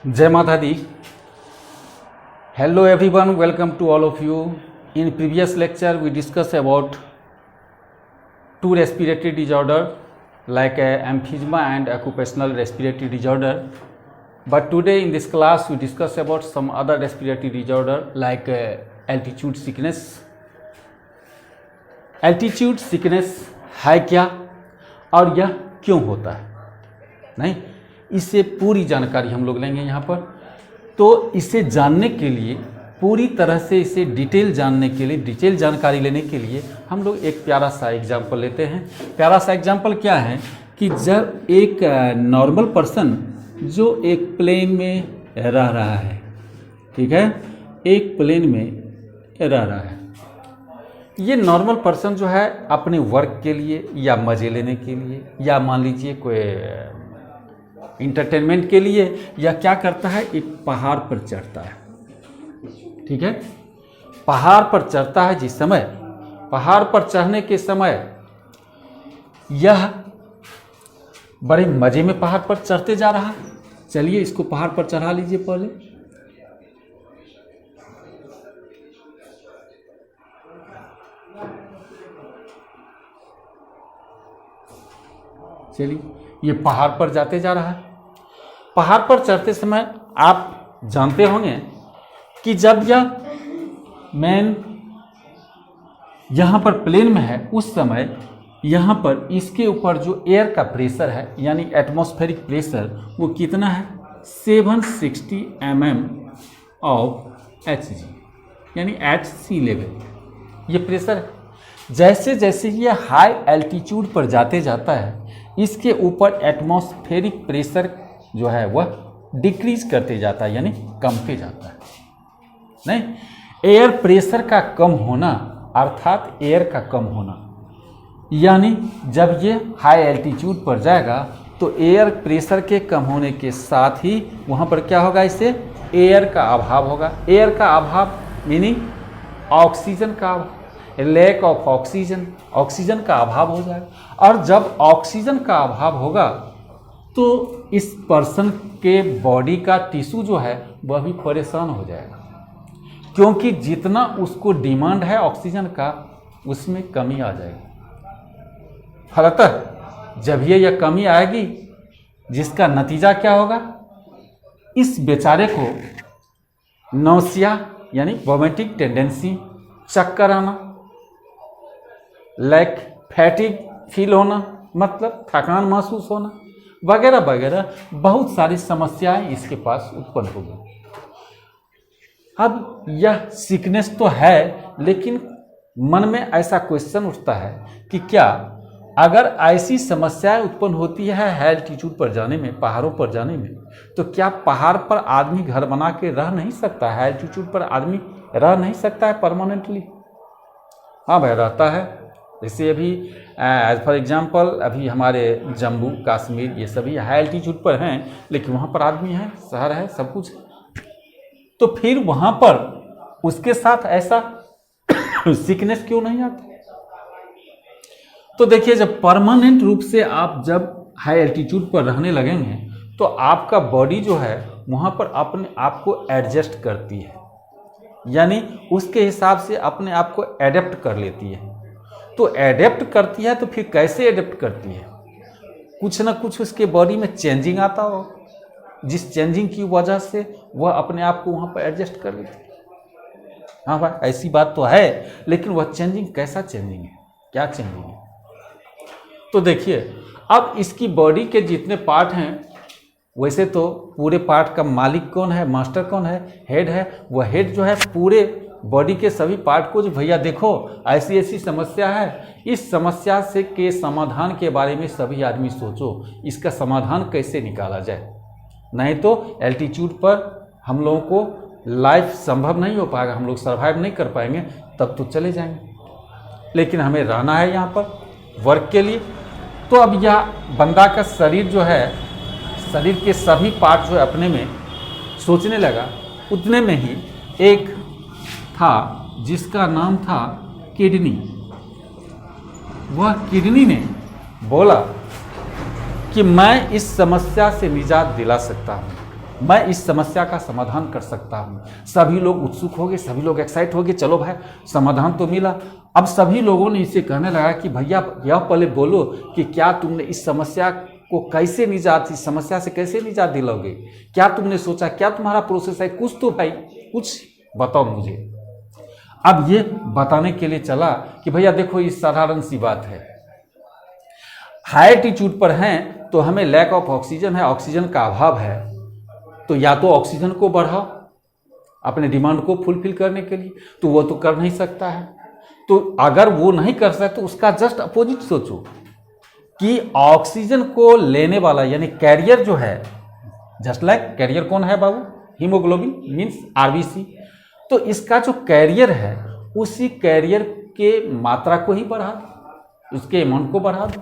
Jai Mata Di. Hello everyone, welcome to all of you. In previous lecture we discussed about two respiratory disorder like emphysema and occupational respiratory disorder. But today in this class we discuss about some other respiratory disorder like altitude sickness. Altitude sickness है क्या और यह क्यों होता है, नहीं, इससे पूरी जानकारी हम लोग लेंगे यहाँ पर। तो इसे जानने के लिए, पूरी तरह से इसे डिटेल जानने के लिए, डिटेल जानकारी लेने के लिए हम लोग एक प्यारा सा एग्जाम्पल लेते हैं। प्यारा सा एग्जाम्पल क्या है कि जब एक नॉर्मल पर्सन जो एक प्लेन में रह रहा है, ठीक है, एक प्लेन में रह रहा है, ये नॉर्मल पर्सन जो है अपने वर्क के लिए या मज़े लेने के लिए या मान लीजिए कोई इंटरटेनमेंट के लिए या क्या करता है, एक पहाड़ पर चढ़ता है, ठीक है। पहाड़ पर चढ़ता है, जिस समय पहाड़ पर चढ़ने के समय यह बड़े मज़े में पहाड़ पर चढ़ते जा रहा है। चलिए इसको पहाड़ पर चढ़ा लीजिए पहले। चलिए ये पहाड़ पर जाते जा रहा है। पहाड़ पर चढ़ते समय आप जानते होंगे कि जब यह मैन यहाँ पर प्लेन में है, उस समय यहाँ पर इसके ऊपर जो एयर का प्रेशर है यानी एटमॉस्फेरिक प्रेशर वो कितना है, 760 mm ऑफ Hg यानी एट सी लेवल ये प्रेशर है। जैसे जैसे ये हाई एल्टीट्यूड पर जाते जाता है, इसके ऊपर एटमॉस्फेरिक प्रेशर जो है वह डिक्रीज करते जाता है यानी कमते जाता है। नहीं, एयर प्रेशर का कम होना अर्थात एयर का कम होना, यानी जब ये हाई एल्टीट्यूड पर जाएगा तो एयर प्रेशर के कम होने के साथ ही वहाँ पर क्या होगा, इससे एयर का अभाव होगा। एयर का अभाव मीनिंग ऑक्सीजन का अभाव, लैक ऑफ ऑक्सीजन, ऑक्सीजन का अभाव हो जाएगा। और जब ऑक्सीजन का अभाव होगा तो इस पर्सन के बॉडी का टिश्यू जो है वह भी परेशान हो जाएगा, क्योंकि जितना उसको डिमांड है ऑक्सीजन का उसमें कमी आ जाएगी। फलतः जब ये कमी आएगी, जिसका नतीजा क्या होगा, इस बेचारे को नौसिया यानी वोमिटिंग टेंडेंसी, चक्कर आना, लाइक फैटिग फील होना मतलब थकान महसूस होना वगैरह वगैरह बहुत सारी समस्याएं इसके पास उत्पन्न हो गई। अब यह सिकनेस तो है, लेकिन मन में ऐसा क्वेश्चन उठता है कि क्या अगर ऐसी समस्याएं उत्पन्न होती है हाई एल्टीट्यूड पर जाने में, पहाड़ों पर जाने में, तो क्या पहाड़ पर आदमी घर बना के रह नहीं सकता है? हाई एल्टीट्यूड पर आदमी रह नहीं सकता है परमानेंटली? हाँ भाई, रहता है। जैसे अभी एज फॉर एग्जांपल अभी हमारे जम्मू कश्मीर ये सभी हाई एल्टीट्यूड पर हैं, लेकिन वहाँ पर आदमी है, शहर है, सब कुछ है। तो फिर वहाँ पर उसके साथ ऐसा सिकनेस क्यों नहीं आता? तो देखिए, जब परमानेंट रूप से आप जब हाई एल्टीट्यूड पर रहने लगेंगे तो आपका बॉडी जो है वहाँ पर अपने आप को एडजस्ट करती है, यानी उसके हिसाब से अपने आप को एडेप्ट कर लेती है। तो एडेप्ट करती है तो फिर कैसे एडेप्ट करती है? कुछ ना कुछ उसके बॉडी में चेंजिंग आता हो, जिस चेंजिंग की वजह से वह अपने आप को वहाँ पर एडजस्ट कर लेती है। हाँ भाई, ऐसी बात तो है, लेकिन वह चेंजिंग कैसा चेंजिंग है, क्या चेंजिंग है? तो देखिए, अब इसकी बॉडी के जितने पार्ट हैं, वैसे तो पूरे पार्ट का मालिक कौन है, मास्टर कौन है, हेड है। वह हेड जो है पूरे बॉडी के सभी पार्ट को जो भैया देखो ऐसी ऐसी समस्या है, इस समस्या से के समाधान के बारे में सभी आदमी सोचो, इसका समाधान कैसे निकाला जाए। नहीं तो एल्टीट्यूड पर हम लोगों को लाइफ संभव नहीं हो पाएगा, हम लोग सर्वाइव नहीं कर पाएंगे, तब तो चले जाएंगे। लेकिन हमें रहना है यहाँ पर वर्क के लिए। तो अब यह बंदा का शरीर जो है, शरीर के सभी पार्ट जो है अपने में सोचने लगा। उतने में ही एक था जिसका नाम था किडनी। वह किडनी ने बोला कि मैं इस समस्या से निजात दिला सकता हूँ, मैं इस समस्या का समाधान कर सकता हूँ। सभी लोग उत्सुक हो गए, सभी लोग एक्साइट हो गए, चलो भाई समाधान तो मिला। अब सभी लोगों ने इसे कहने लगा कि भैया यह पहले बोलो कि क्या तुमने इस समस्या को कैसे निजात, इस समस्या से कैसे निजात दिलाओगे, क्या तुमने सोचा, क्या तुम्हारा प्रोसेस है, कुछ तो भाई कुछ बताओ मुझे। अब ये बताने के लिए चला कि भैया देखो ये साधारण सी बात है, हाई एल्टीट्यूड पर हैं तो हमें लैक ऑफ ऑक्सीजन है, ऑक्सीजन का अभाव है, तो या तो ऑक्सीजन को बढ़ाओ अपने डिमांड को फुलफिल करने के लिए, तो वो तो कर नहीं सकता है। तो अगर वो नहीं कर सकता तो उसका जस्ट अपोजिट सोचो कि ऑक्सीजन को लेने वाला यानी कैरियर जो है, जस्ट लाइक कैरियर कौन है बाबू, हीमोग्लोबिन मीन्स आरबीसी, तो इसका जो कैरियर है उसी कैरियर के मात्रा को ही बढ़ा दो, उसके अमाउंट को बढ़ा दो।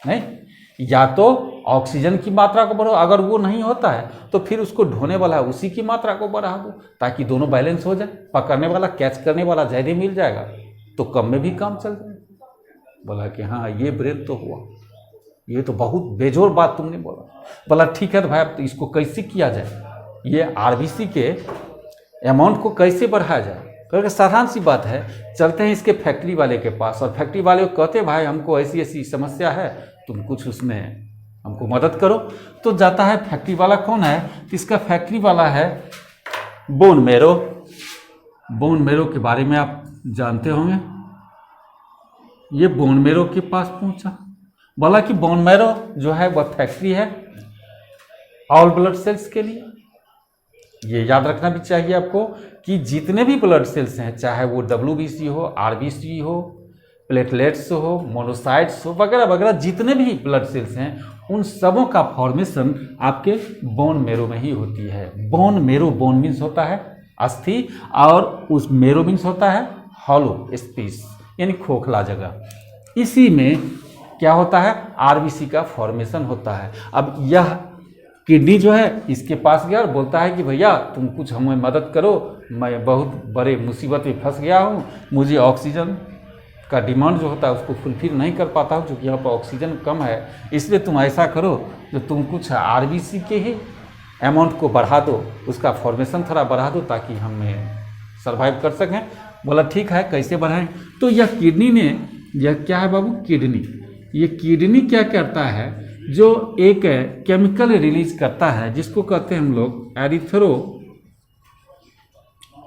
नहीं, या तो ऑक्सीजन की मात्रा को बढ़ाओ, अगर वो नहीं होता है तो फिर उसको ढोने वाला उसी की मात्रा को बढ़ा दो, ताकि दोनों बैलेंस हो जाए। पकड़ने वाला कैच करने वाला ज़्यादा मिल जाएगा तो कम में भी काम चल जाए। बोला कि हाँ ये ब्रेन तो हुआ, ये तो बहुत बेजोर बात तुमने बोला। बोला ठीक है तो भाई अब इसको कैसे किया जाए, ये आरबीसी के अमाउंट को कैसे बढ़ाया जाए। क्योंकि साधारण सी बात है, चलते हैं इसके फैक्ट्री वाले के पास और फैक्ट्री वाले को कहते भाई हमको ऐसी ऐसी समस्या है, तुम कुछ उसमें हमको मदद करो। तो जाता है फैक्ट्री वाला, कौन है, इसका फैक्ट्री वाला है बोन मैरो। बोन मैरो के बारे में आप जानते होंगे। ये बोन मैरो के पास पहुंचा, बोला कि बोन मैरो जो है वह फैक्ट्री है ऑल ब्लड सेल्स के लिए। ये याद रखना भी चाहिए आपको कि जितने भी ब्लड सेल्स हैं, चाहे वो WBC हो, RBC हो, प्लेटलेट्स हो, मोनोसाइट्स हो, वगैरह वगैरह, जितने भी ब्लड सेल्स हैं उन सबों का फॉर्मेशन आपके बोन मैरो में ही होती है। बोन मैरो, बोन मीन्स होता है अस्थि और उस मैरो मीन्स होता है हॉलो स्पेस यानी खोखला जगह। इसी में क्या होता है, आरबीसी का फॉर्मेशन होता है। अब यह किडनी जो है इसके पास गया और बोलता है कि भैया तुम कुछ हमें मदद करो, मैं बहुत बड़े मुसीबत में फंस गया हूँ, मुझे ऑक्सीजन का डिमांड जो होता है उसको फुलफिल नहीं कर पाता हूँ क्योंकि यहाँ पर ऑक्सीजन कम है, इसलिए तुम ऐसा करो जो तुम कुछ आरबीसी के ही अमाउंट को बढ़ा दो, उसका फॉर्मेशन थोड़ा बढ़ा दो ताकि हमें सर्वाइव कर सकें। बोला ठीक है कैसे बढ़ाएं। तो यह किडनी ने, यह क्या है बाबू, किडनी, ये किडनी क्या करता है, जो एक केमिकल रिलीज करता है जिसको कहते हैं हम लोग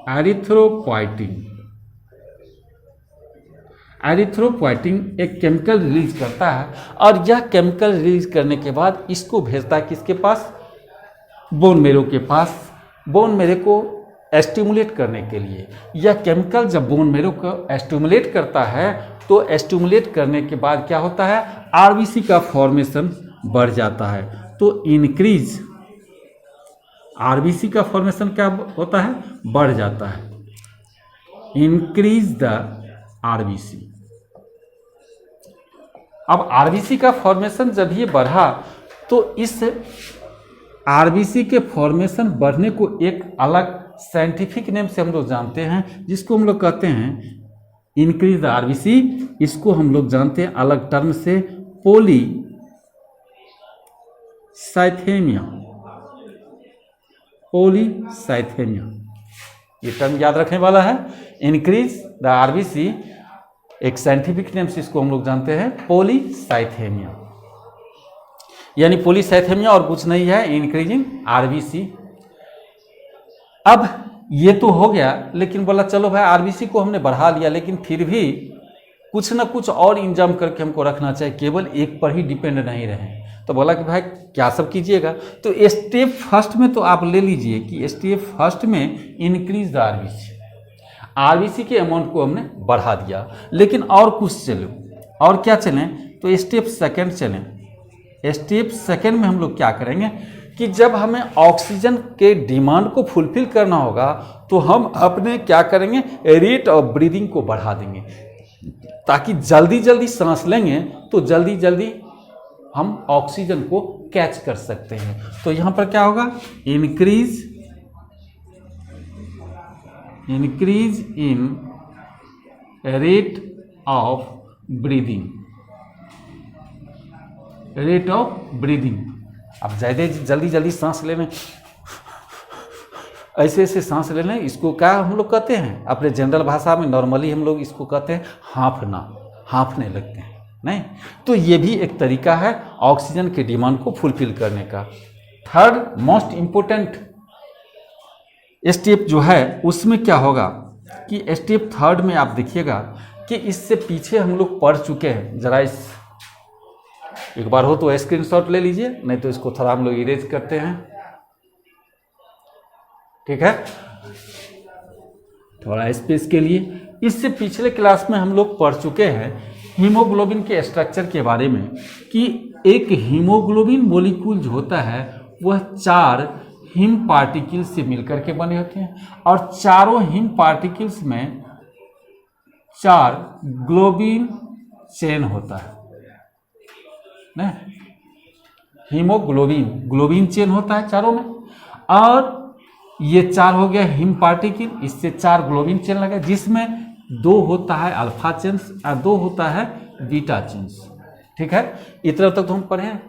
एरिथ्रोपोइटिन। एरिथ्रोपोइटिन एक केमिकल रिलीज करता है और यह केमिकल रिलीज करने के बाद इसको भेजता है किसके पास, बोन मैरो के पास, बोन मैरो को एस्टिमुलेट करने के लिए। यह केमिकल जब बोन मैरो को एस्टिमुलेट करता है तो एस्टिमुलेट करने के बाद क्या होता है, आरबीसी का फॉर्मेशन बढ़ जाता है। तो इंक्रीज, आरबीसी का फॉर्मेशन क्या होता है, बढ़ जाता है, इंक्रीज द आरबीसी। अब आरबीसी का फॉर्मेशन जब ये बढ़ा तो इस आरबीसी के फॉर्मेशन बढ़ने को एक अलग साइंटिफिक नेम से हम लोग जानते हैं, जिसको हम लोग कहते हैं इंक्रीज द आरबीसी। इसको हम लोग जानते हैं अलग टर्म से पॉलीसाइथेमिया। पॉलीसाइथेमिया ये टर्म याद रखने वाला है। इंक्रीज द आरबीसी एक साइंटिफिक नेम से इसको हम लोग जानते हैं पॉलीसाइथेमिया, यानी पॉलीसाइथेमिया और कुछ नहीं है, इंक्रीजिंग आरबीसी। अब ये तो हो गया, लेकिन बोला चलो भाई आरबीसी को हमने बढ़ा लिया, लेकिन फिर भी कुछ ना कुछ और इंतजाम करके हमको रखना चाहिए, केवल एक पर ही डिपेंड नहीं रहे। तो बोला कि भाई क्या सब कीजिएगा, तो स्टेप फर्स्ट में तो आप ले लीजिए कि स्टेप फर्स्ट में इंक्रीज द आरबीसी, आरबीसी के अमाउंट को हमने बढ़ा दिया। लेकिन और कुछ चले, और क्या चलें, तो स्टेप सेकंड चलें। स्टेप सेकंड में हम लोग क्या करेंगे कि जब हमें ऑक्सीजन के डिमांड को फुलफिल करना होगा तो हम अपने क्या करेंगे, रेट ऑफ ब्रीदिंग को बढ़ा देंगे, ताकि जल्दी जल्दी सांस लेंगे तो जल्दी जल्दी हम ऑक्सीजन को कैच कर सकते हैं। तो यहाँ पर क्या होगा, increase in rate of breathing, आप ज़्यादा जल्दी जल्दी सांस लेने, ऐसे ऐसे सांस लेने, इसको क्या हम लोग कहते हैं अपने जनरल भाषा में, नॉर्मली हम लोग इसको कहते हैं हाँफने लगते हैं, नहीं। तो ये भी एक तरीका है ऑक्सीजन के डिमांड को फुलफिल करने का। थर्ड मोस्ट इम्पोर्टेंट स्टेप जो है उसमें क्या होगा कि स्टेप थर्ड में आप देखिएगा कि इससे पीछे हम लोग पढ़ चुके हैं। जरा इस एक बार हो तो स्क्रीनशॉट ले लीजिए, नहीं तो इसको थोड़ा हम लोग इरेज करते हैं, ठीक है, थोड़ा स्पेस के लिए। इससे पिछले क्लास में हम लोग पढ़ चुके हैं हीमोग्लोबिन के स्ट्रक्चर के बारे में कि एक हीमोग्लोबिन मॉलिक्यूल जो होता है वह 4 हिम पार्टिकल्स से मिलकर के बने होते हैं, और चारों हिम पार्टिकल्स में 4 ग्लोबिन चेन होता है ना, ग्लोबिन चेन होता है चारों में, और ये 4 हो गया हिम पार्टिकल, इससे 4 ग्लोबिन चेन लगे, जिसमें 2 होता है अल्फा चेन्स और 2 होता है बीटा चेन्स, ठीक है। इतना तक तो हम पढ़े हैं।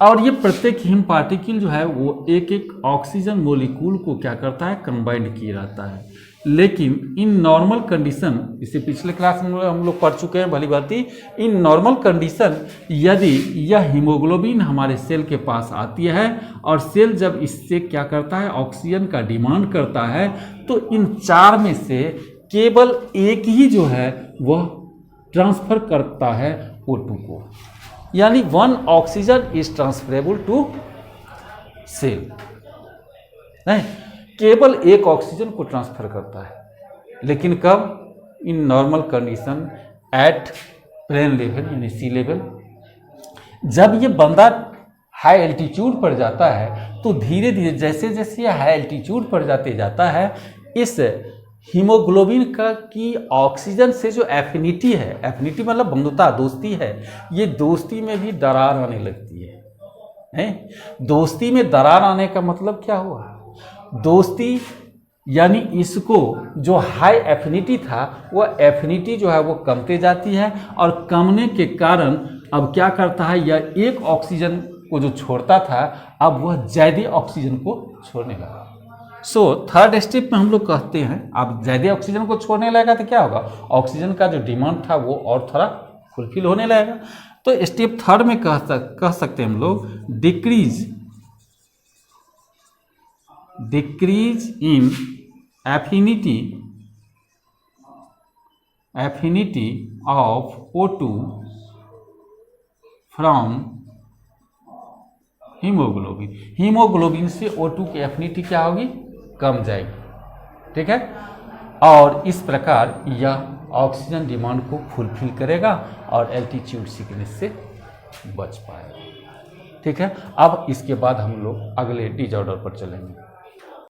और ये प्रत्येक हिम पार्टिकल जो है वो एक एक ऑक्सीजन मोलिक्यूल को क्या करता है, कंबाइंड किए रहता है। लेकिन इन नॉर्मल कंडीशन, इससे पिछले क्लास में हम लोग पढ़ चुके हैं भली भांति, इन नॉर्मल कंडीशन यदि यह हीमोग्लोबिन हमारे सेल के पास आती है और सेल जब इससे क्या करता है, ऑक्सीजन का डिमांड करता है, तो इन 4 में से केवल एक ही जो है वह ट्रांसफर करता है O2 को, यानी 1 oxygen is transferable to cell, नहीं, केवल एक ऑक्सीजन को ट्रांसफर करता है। लेकिन कब, in normal condition at plain level यानी सी लेवल। जब ये बंदा हाई एल्टीट्यूड पर जाता है तो धीरे धीरे जैसे जैसे ये हाई एल्टीट्यूड पर जाते जाता है, इस हीमोग्लोबिन का की ऑक्सीजन से जो एफिनिटी है, एफिनिटी मतलब बंधुता, दोस्ती है, ये दोस्ती में भी दरार आने लगती है। दोस्ती में दरार आने का मतलब क्या हुआ, दोस्ती यानी इसको जो हाई एफिनिटी था वह एफिनिटी जो है वो कमते जाती है, और कमने के कारण अब क्या करता है, यह एक ऑक्सीजन को जो छोड़ता था अब वह ज़्यादा ऑक्सीजन को छोड़ने लगा। सो थर्ड स्टेप में हम लोग कहते हैं अब ज़्यादा ऑक्सीजन को छोड़ने लगेगा तो क्या होगा, ऑक्सीजन का जो डिमांड था वो और थोड़ा फुलफिल होने लगेगा। तो स्टेप थर्ड में कह सकते हैं हम लोग decrease in affinity of O2 from haemoglobin से O2 की एफिनिटी क्या होगी, कम जाएगी, ठीक है। और इस प्रकार यह ऑक्सीजन डिमांड को फुलफिल करेगा और एल्टीट्यूड सिकनेस से बच पाएगा, ठीक है। अब इसके बाद हम लोग अगले डिसऑर्डर पर चलेंगे।